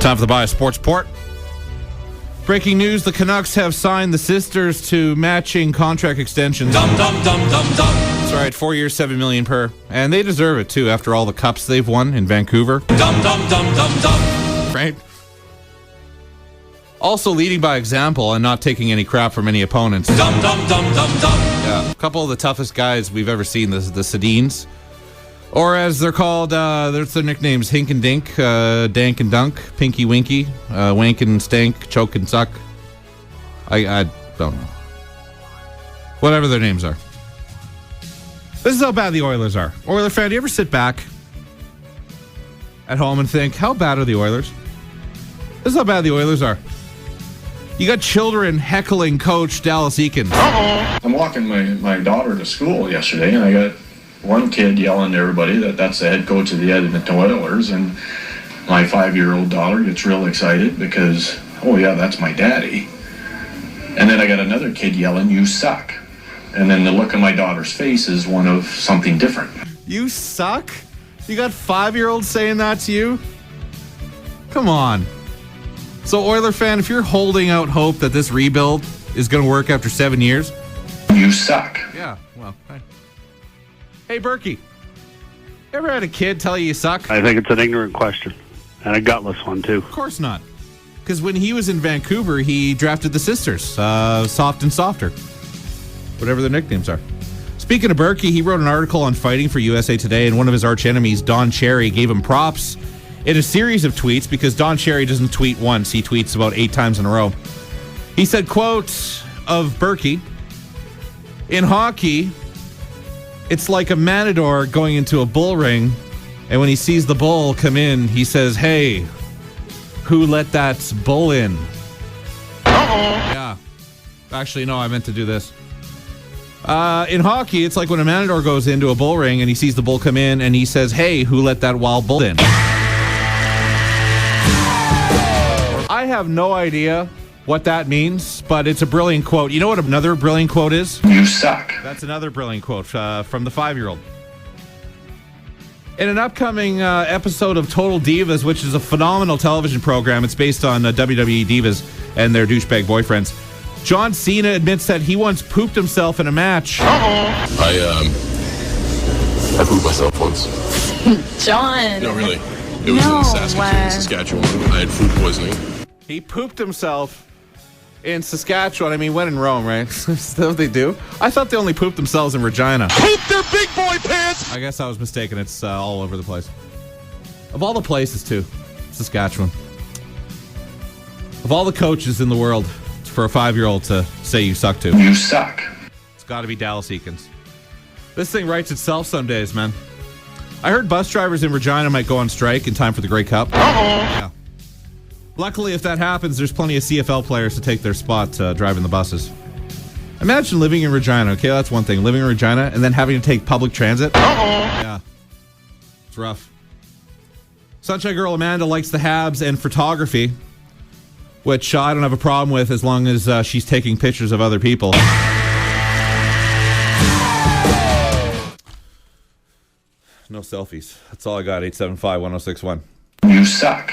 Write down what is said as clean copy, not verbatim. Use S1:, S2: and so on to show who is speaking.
S1: Time for the Bias Sports Report. Breaking news, the Canucks have signed the sisters to matching contract extensions. That's right, 4 years, $7 million per. And they deserve it, too, after all the cups they've won in Vancouver. Right? Also leading by example and not taking any crap from any opponents. Yeah, a couple of the toughest guys we've ever seen, the Sedins. Or as they're called, there's their nicknames, Hink and Dink, Dank and Dunk, Pinky Winky, Wank and Stank, Choke and Suck. I don't know. Whatever their names are. This is how bad the Oilers are. Oiler fan, do you ever sit back at home and think, how bad are the Oilers? This is how bad the Oilers are. You got children heckling coach Dallas Eakins.
S2: I'm walking my daughter to school yesterday, and I got one kid yelling to everybody that's the head coach of the Edmonton Oilers, and my 5-year-old daughter gets real excited because, oh yeah, that's my daddy. And then I got another kid yelling, you suck. And then the look on my daughter's face is one of something different.
S1: You suck? You got 5-year-olds saying that to you? Come on. So, Oiler fan, if you're holding out hope that this rebuild is going to work after 7 years,
S2: you suck.
S1: Yeah, well, hey, Burkey, ever had a kid tell you suck?
S3: I think it's an ignorant question, and a gutless one, too.
S1: Of course not. Because when he was in Vancouver, he drafted the sisters, Soft and Softer, whatever their nicknames are. Speaking of Burkey, he wrote an article on fighting for USA Today, and one of his archenemies, Don Cherry, gave him props in a series of tweets, because Don Cherry doesn't tweet once. He tweets about 8 times in a row. He said, quote, of Burkey, in hockey, it's like a matador going into a bull ring, and when he sees the bull come in, he says, hey, who let that bull in? Yeah. Actually, no, I meant to do this. In hockey, it's like when a matador goes into a bull ring and he sees the bull come in and he says, hey, who let that wild bull in? I have no idea what that means, but it's a brilliant quote. You know what another brilliant quote is?
S2: You suck.
S1: That's another brilliant quote from the 5-year-old. In an upcoming episode of Total Divas, which is a phenomenal television program, it's based on WWE divas and their douchebag boyfriends, John Cena admits that he once pooped himself in a match.
S4: I pooped myself once.
S5: John.
S4: No, really. It was in Saskatoon, Saskatchewan. I had food poisoning.
S1: He pooped himself in Saskatchewan. I mean, when in Rome, right? Is that what they do? I thought they only pooped themselves in Regina.
S4: Poop their big boy pants!
S1: I guess I was mistaken. It's all over the place. Of all the places, too, Saskatchewan. Of all the coaches in the world, for a 5-year-old to say you suck to.
S2: You suck.
S1: It's got to be Dallas Eakins. This thing writes itself some days, man. I heard bus drivers in Regina might go on strike in time for the Grey Cup. Yeah. Luckily, if that happens, there's plenty of CFL players to take their spot driving the buses. Imagine living in Regina. Okay, that's one thing. Living in Regina and then having to take public transit. Yeah. It's rough. Sunshine Girl Amanda likes the Habs and photography, which I don't have a problem with as long as she's taking pictures of other people. No selfies. That's all I got. 875-1061.
S2: You suck.